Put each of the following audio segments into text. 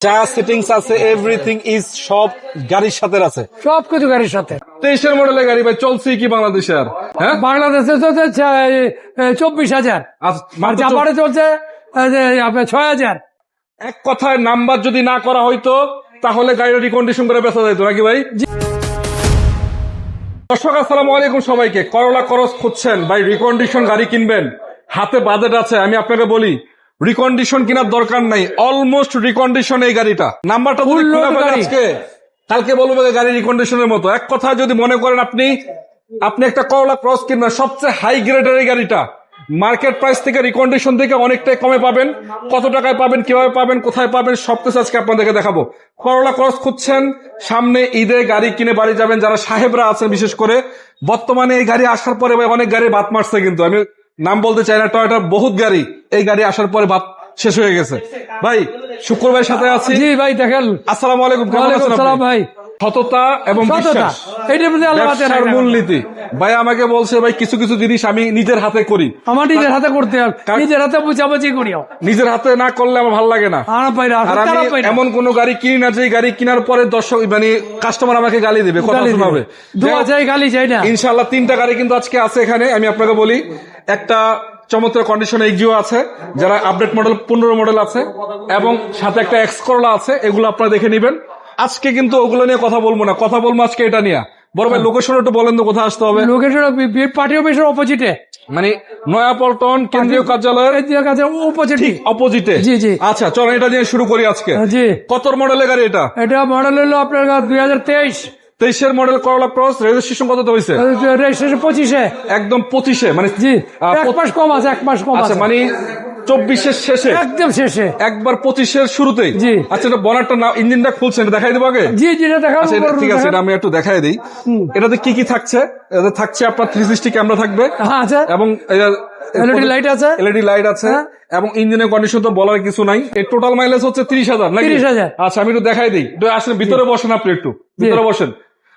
যা সেটিংস আছে everything is সব গাড়ির সাথে আছে, সবকিছু গাড়ির সাথে। 23-এর মডেলের গাড়ি ভাই, চলছে কি বাংলাদেশে? আর হ্যাঁ, বাংলাদেশে চলছে 24,000, আর জাপানে চলছে আপনার 6,000। এক কথায় নাম্বার যদি না করা হইতো তাহলে গাড়িটা রিকন্ডিশন করে বেচা যেত নাকি ভাই? দর্শক আসসালামু আলাইকুম সবাইকে। করলা ক্রস খুঁজছেন ভাই, রিকন্ডিশন গাড়ি কিনবেন, হাতে বাজেট আছে, আমি আপনাকে বলি রিকন্ডিশন কেনার দরকার নাই, অলমোস্ট রিকন্ডিশন এই গাড়িটা। নাম্বারটা আজকে কালকে বলবো গাড়ি রিকন্ডিশনের মতো। এক কথা যদি মনে করেন আপনি একটা করলা ক্রস কিনবেন, সবচেয়ে হাই গ্রেডের এই গাড়িটা মার্কেট প্রাইস থেকে রিকন্ডিশন থেকে অনেকটাই কমে পাবেন। কত টাকায় পাবেন, কিভাবে পাবেন, কোথায় পাবেন, সবকিছু আজকে আপনাদেরকে দেখাবো। করলা ক্রস খুঁজছেন, সামনে ঈদে গাড়ি কিনে বাড়ি যাবেন, যারা সাহেবরা আছেন বিশেষ করে, বর্তমানে এই গাড়ি আসার পরে ভাই অনেক গাড়ি বাদ মারছে, কিন্তু আমি নাম বলতে চাই না, টয়োটার বহুত গাড়ি এই গাড়ি আসার পরে বাদ শেষ হয়ে গেছে। ভাই শুক্রবার সাথে আছি। জি ভাই দেখেন। আসসালামু আলাইকুম, কেমন আছেন আপনি? ভাই সততা এবং বিশ্বাস, ব্যবসার মূলনীতি। ভাই আমাকে বলছে ভাই কিছু কিছু জিনিস আমি নিজের হাতে করি, আমার নিজের হাতে করতে হবে, নিজের হাতে বুঝাবুঝি করি। নিজের হাতে না করলে আমার ভালো লাগে না। আর আমি এমন কোন গাড়ি কিনি না যে গাড়ি কেনার পরে দর্শক মানে কাস্টমার আমাকে গালি দেবে, কথা শোনাবে, গালি চাই না। ইনশাআল্লাহ 3টা গাড়ি কিন্তু আজকে আছে এখানে। আমি আপনাকে বলি, একটা চমৎকার কন্ডিশনে এক্সিও আছে, যারা আপডেট মডেল 15 মডেল আছে, এবং সাথে একটা এক্স করলা আছে, এগুলো আপনারা দেখে নেবেন। আজকে কিন্তু ওগুলো নিয়ে কথা বলবো না, কথা বলবো আজকে এটা নিয়ে। বড় ভাই লোকেশন একটু বলেন তো, কোথায় আসতে হবে? লোকেশন পার্টি অফিসের অপোজিটে, মানে নয়াপল্টন কেন্দ্রীয় কার্যালয়ের অপোজিটে। জি জি। আচ্ছা চলো এটা দিয়ে শুরু করি আজকে। জি। কত মডেলের গাড়ি এটা? এটা মডেল হলো আপনার 2023-এর মডেল করলা ক্রস। রেজিস্ট্রেশন কত হয়েছে? রেজিস্ট্রেশন 25-এ, একদম 25-এ, মানে জি 1 মাস কম আছে, 1 মাস কম আছে, মানে 24-এর শেষে, একদম শেষে, একবার 25-এর শুরুতেই। জি। আচ্ছা এটা বনারটা না, ইঞ্জিনটা খুলছেন, দেখাই দেবো আগে? জি জি দেখাবো। ঠিক আছে, এটা আমি একটু দেখাই দিই। এটাতে কি কি থাকছে? এটাতে থাকছে আপনার 360 ক্যামেরা থাকবে, এবং এলইডি লাইট আছে, এবং ইঞ্জিনের কন্ডিশন তো বলার কিছু নাই। এর টোটাল মাইলেজ হচ্ছে 30,000 নাকি? 30,000। আচ্ছা আমি একটু দেখাই দিই, আসলে ভিতরে বসেন, আপনি একটু ভিতরে বসেন,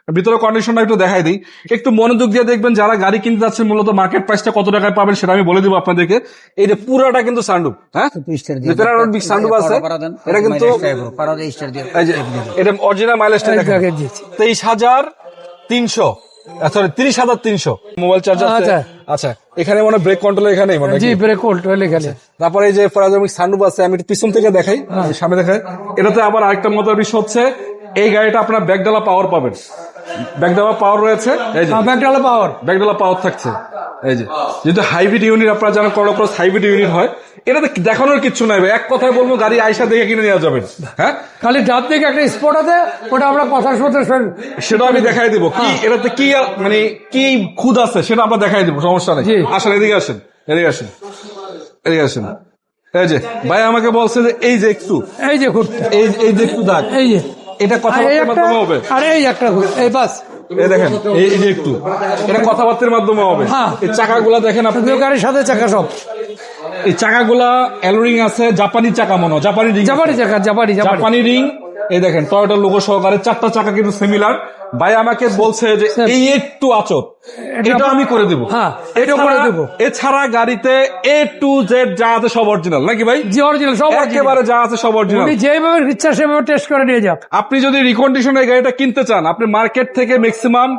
ভিতরে কন্ডিশনটা একটু দেখাই দিই। একটু মনোযোগ দিয়ে দেখবেন, যারা গাড়ি কিনতে যাচ্ছেন মূলত মার্কেট প্রাইসটা কত টাকায় পাবেন সেটা আমি বলে দিব আপনাদেরকে। এই যে পুরাটা কিন্তু সানরুফ, হ্যাঁ সানরুফ আছে, এটা কিন্তু এটা অরিজিনাল মাইলেজটা 23,300, সরি 30,300। মোবাইল চার্জার আছে। আচ্ছা এখানে মানে ব্রেক কন্ট্রোল এখানেই মানে, জি ব্রেক কন্ট্রোল এখানে। তারপরে এই যে পারাজমিক সানরুফ আছে, আমি একটু পিছন থেকে দেখাই, সামনে দেখাই। এটাতে আবার আরেকটা মজার বিষয় হচ্ছে, এই গাড়িটা আপনার ব্যাকডালা পাওয়ার পাবেন, ব্যাকডালা পাওয়ার রয়েছে, এই যে ব্যাকডালা পাওয়ার থাকছে। এই যে যেহেতু হাইব্রিড ইউনিট, আপনারা জানেন করলা ক্রস হাইব্রিড ইউনিট হয়, এটাতে দেখানোর কিছু নাই ভাই। এক কথায় বলবো, গাড়ি আয়সা দেখে কিনে নেওয়া যাবে। হ্যাঁ, খালি ডাব থেকে একটা স্পট আছে, ওটা আমরা কথা শুনতে সেটা আমি দেখাই দিব। কি এটাতে কি মানে কি খুদ আছে সেটা আমরা দেখাই দিব, সমস্যা নেই। আসেন এদিকে আসেন, এদিকে আসেন, এদিকে আসেন। এই যে ভাই আমাকে বলছে যে এই যে একটু, এই যে একটু দাগ, এই যে এটা কথাবার্তার মাধ্যমে হবে, আর এই একটা এই বাস এই দেখেন, এই যে একটু এটা কথাবার্তার মাধ্যমে হবে। এই চাকাগুলা দেখেন আপনি, গাড়ির সাথে চাকা সব, এই চাকাগুলা অ্যালোরিং আছে, জাপানি চাকা মনে হয়, জাপানি রিং। এই দেখেন টয়োটা লোগো সহকারে 4টা চাকা কিন্তু সিমিলার। ভাই আমাকে বলছে যে এই একটু আচর, এটা আমি করে দিব। এছাড়া গাড়িতে A to Z যা আছে সব অরিজিনাল নাকি ভাই? জি অরিজিনাল, সব একেবারে যা আছে সব অরিজিনাল, যেভাবে ইচ্ছা সেভাবে টেস্ট করে নিয়ে যাও। আপনি যদি রিকন্ডিশন এই গাড়িটা কিনতে চান, আপনি মার্কেট থেকে ম্যাক্সিমাম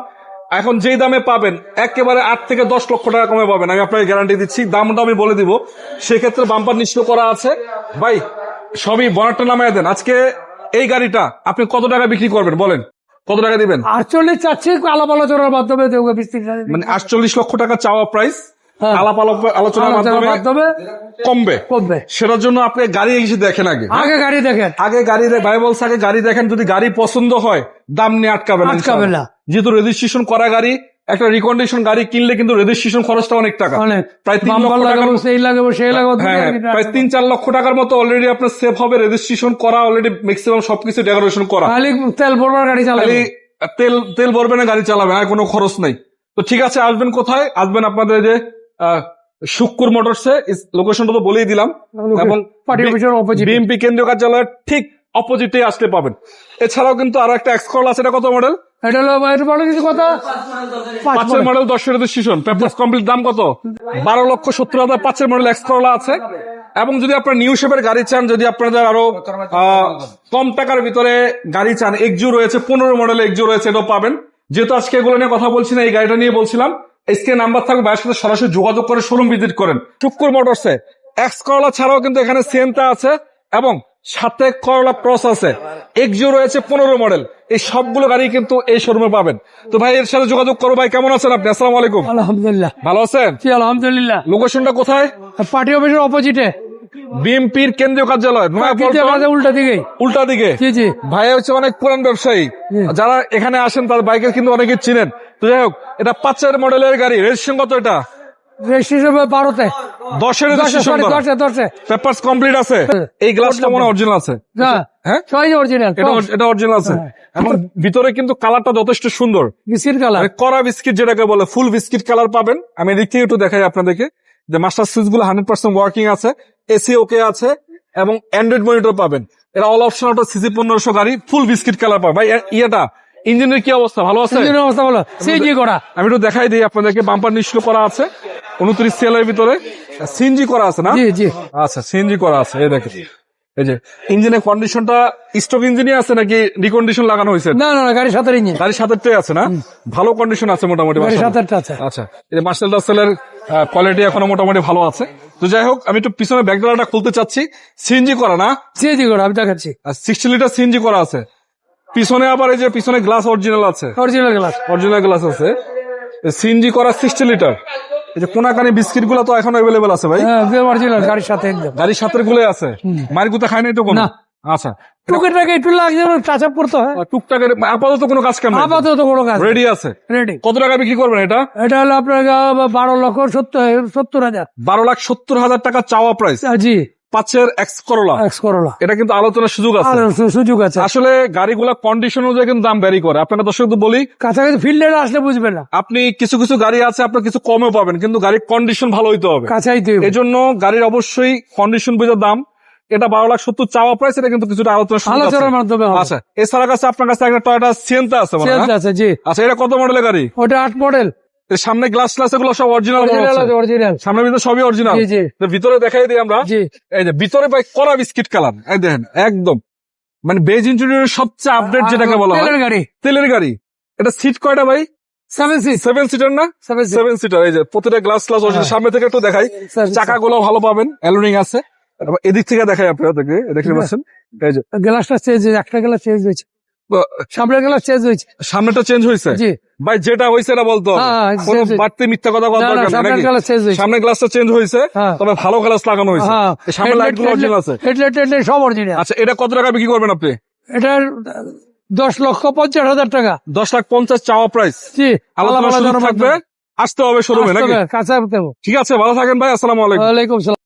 এখন যেই দামে পাবেন একেবারে 8 থেকে 10 লক্ষ টাকা কমে পাবেন, আমি আপনাকে গ্যারান্টি দিচ্ছি। দামটা আমি বলে দিব, সেক্ষেত্রে বাম্পার নিশ্চিত করা আছে। ভাই সবই বনারটা নামায় দেন। আজকে এই গাড়িটা আপনি কত টাকা বিক্রি করবেন বলেন, কত টাকা দিবেন? 48 চাচ্ছি, আলাপ আলোচনার মাধ্যমে মানে 48 লক্ষ টাকা চাওয়া প্রাইস, আলাপ আলোচনার মাধ্যমে কমবে। সেটার জন্য আপনি গাড়ি এসে দেখেন, আগে গাড়ি ভাই বলছে আগে গাড়ি দেখেন, যদি গাড়ি পছন্দ হয় দাম নিয়ে আটকাবে না। যেহেতু রেজিস্ট্রেশন করা গাড়ি, একটা রিকন্ডিশন গাড়ি কিনলে কিন্তু রেজিস্ট্রেশন খরচটা অনেক টাকা, প্রায় 3 লক্ষ টাকা, প্রায় 3-4 লক্ষ টাকার মতো অলরেডি আপনার সেভ হবে। রেজিস্ট্রেশন করা অলরেডি, ম্যাক্সিমাম সবকিছু ডেকোরেশন করা, তেল ভরবে না গাড়ি চালাবে, আর কোনো খরচ নাই। তো ঠিক আছে, আসবেন কোথায়? আসবেন আপনাদের যে শুক্কুর মোটরসে, লোকেশনটা তো বলেই দিলাম, এবং বিএমপি কেন্দ্রীয় কার্যালয়ের ঠিক অপোজিটে আসলে পাবেন। এছাড়াও কিন্তু আরো একটা এক্স করলা আছে, এটা কত মডেল? এটা হলো কিছু কথা 5 মডেল, 10 রেজিস্ট্রেশন, পেপারস কমপ্লিট। দাম কত? 12,70,000। 5 মডেল এক্স করলা আছে, এবং যদি আপনার নিউ শেপের গাড়ি চান, যদি আপনাদের আরো কম টাকার ভিতরে গাড়ি চান, এক্সিও রয়েছে, 15 মডেল এক্সিও রয়েছে, এটাও পাবেন। যেহেতু আজকে এগুলো নিয়ে কথা বলছি না, এই গাড়িটা নিয়ে বলছিলাম, স্ক্রিনে নাম্বার থাকবে, ভাইয়ের সাথে সরাসরি যোগাযোগ করে শোরুম ভিজিট করেন। শুক্কুর মোটরসে এক্স করলা ছাড়াও কিন্তু এখানে সিয়েন্তা আছে এবং সাথে করলা ক্রস আছে, এক্সিও রয়েছে 15 মডেল। এই সবগুলো গাড়ি কিন্তু এই শোরুমে পাবেন। তো ভাই এর সাথে যোগাযোগ করো। ভাই কেমন আছেন আপনি? আসসালামু আলাইকুম। আলহামদুলিল্লাহ। ভালো আছেন? জি আলহামদুলিল্লাহ। লোকেশনটা কোথায়? পার্টি অফিসের অপোজিটে, বিএমপির কেন্দ্রীয় কার্যালয় নয়াপল্টন, উল্টা দিকে। উল্টা দিকে। জি জি। ভাই হচ্ছে অনেক পুরান ব্যবসায়ী, যারা এখানে আসেন তার বাইকের কিন্তু অনেকে চিনেন। তো যাই হোক, এটা 5 মডেলের গাড়ি, রেজিস্ট্রেশন কত? এটা রেজিস্ট্রেশন 12-তে। 10-এর রেজিস্ট্রেশন, 10-এ। পেপারস কমপ্লিট আছে। এই গ্লাসটা মনে অরিজিনাল আছে? হ্যাঁ, সবই অরিজিনাল। এটা অরিজিনাল আছে। এবং ভিতরে কিন্তু কালারটা যথেষ্ট সুন্দর, বিস্কিট কালার, মানে কড়া বিস্কিট যেটাকে বলে, ফুল বিস্কিট কালার পাবেন। আমি এদিক থেকে একটু দেখাই আপনাদেরকে যে মাস্টার সুইচ গুলো 100% ওয়ার্কিং আছে, এসি ওকে আছে এবং অ্যান্ড্রয়েড মনিটর পাবেন। এটা অল অপশন অটো সিসি 1500 গাড়ি, ফুল বিস্কিট কালার পাবেন। ভাই ইয়েটা ইঞ্জিনের কি অবস্থা? ভালো আছে? ইঞ্জিনের অবস্থা ভালো, সিএনজি করা। আমি একটু দেখাই দিই আপনাদেরকে, বাম্পার নিশ্চয় করা আছে, 29 সেলের ভিতরে সিএনজি করা আছে না? জি জি। আচ্ছা, সিএনজি করা আছে। এই দেখেন, এই যে ইঞ্জিনের কন্ডিশনটা স্টক ইঞ্জিনই আছে নাকি রিকন্ডিশন লাগানো হয়েছে? না না, গাড়ির সাথে ইঞ্জিন, গাড়ির সাথে আছে না? ভালো কন্ডিশন আছে মোটামুটি। গাড়ির মাশাআল্লাহ। সাথে আছে। আচ্ছা, এই মার্সেল ডাসেলের কোয়ালিটি এখনো মোটামুটি ভালো আছে। তো যাই হোক, আমি একটু পিছনে ব্যাকডোরটা খুলতে চাচ্ছি। সিএনজি করা না? সিএনজি করা, আমি দেখাচ্ছি। 60 লিটার সিএনজি করা আছে। পিছনে আবার এই যে পিছনে গ্লাস অরিজিনাল আছে, অরিজিনাল গ্লাস, অরিজিনাল গ্লাস আছে। সিএনজি করা 60 লিটার। এই যে কোনাকানি বিস্কিট গুলো তো এখন অ্যাভেলেবেল আছে ভাই? হ্যাঁ অরিজিনাল, গাড়ির সাথে একদম। গাড়ির সাথে গুলো আছে, মায়ের গুতা খায় নাই তো কোনো? না। আচ্ছা, টুকেটাকে একটু লাগছে, টাচ আপ করতে হয়। টুকটাকের আপাতত কোনো কাজ কাম আপাতত কোনো কাজ রেডি আছে। রেডি। কত টাকা বিক্রি করবেন এটা? এটা হলো আপনার 12,70,000। 12,70,000 টাকা চাওয়া প্রাইস। জি। 5-এর এক্স করলা। এক্স করলা, এটা কিন্তু আলোচনার সুযোগ আছে, আর সুযোগ আছে। আসলে গাড়িগুলা কন্ডিশন অনুযায়ী কিন্তু দাম ভ্যারি করে। আপনাকে দর্শক বলি, কাছাকাছি ফিল্ডে আসলে বুঝবেন না। আপনি কিছু কিছু গাড়ি আছে আপনার কিছু কমে পাবেন, কিন্তু গাড়ির কন্ডিশন ভালো হইতে হবে। কাছাইতে এই জন্য গাড়ির অবশ্যই কন্ডিশন বুঝে দাম। এটা 12,70,000 চাওয়া প্রাইস, এটা কিন্তু কিছুটা আলোচনার মাধ্যমে হবে। আচ্ছা, এছাড়া কাছে আপনার কাছে একটা টয়োটা সিয়েন্তা আছে মনে হয়, চেঞ্জ না? আছে, জি। আচ্ছা, এটা কত মডেলের গাড়ি? ওটা 8 মডেল। এর সামনে গ্লাস গ্লাস এগুলো সব অরিজিনাল, অরিজিনাল, সামনে ভিতরে সবই অরিজিনাল। জি জি। ভিতরে দেখাই দিই আমরা। জি। এই যে ভিতরে ভাই কড়া বিস্কিট কালার, এই দেখেন একদম, মানে বেজ ইন্টেরিয়রের সবচেয়ে আপডেট যেটাকে বলা হয়। তেলের গাড়ি, তেলের গাড়ি। এটা সিট কয়টা ভাই? 7 সিট। 7 সিটার না? 7 সিটার। এই যে প্রতিটা গ্লাস গ্লাস অরিজিনাল। সামনে থেকে একটু দেখাই, চাকাগুলো ভালো পাবেন, অ্যালুমিনিং আছে। এদিক থেকে দেখাই আপনাদেরকে, দেখতে পাচ্ছেন এই যে গ্লাসটা চেঞ্জ হয়েছে, একটা গ্লাস চেঞ্জ হয়েছে, সামনের গ্লাস চেঞ্জ হয়েছে। সামনেটা চেঞ্জ হয়েছে? জি ভাই, যেটা হয়েছে এটা বলতো, হ্যাঁ, কোনো change হয়েছে। বাড়তি মিথ্যা কথা বলার না, না, দরকার নেই সামনের নাকি? গ্লাস চেঞ্জ হয়েছে। সামনের গ্লাসটা চেঞ্জ হয়েছে, হ্যাঁ। তবে ভালো গ্লাস লাগানো হয়েছে। হ্যাঁ, এই সামনের লাইট গুলো অরিজিনাল আছে। হেডলাইট সব অরিজিনাল। আচ্ছা, এটা কত টাকা বিক্রি করবেন আপনি? এটার 10,50,000 টাকা। 10,50,000 চাওয়া প্রাইস। জি। আলাদা সুযোগ থাকবে, আসতে হবে শোরুমে নাকি? কাছে। ঠিক আছে, ভালো থাকেন ভাই, আসসালামু আলাইকুম। ওয়ালাইকুম সালাম।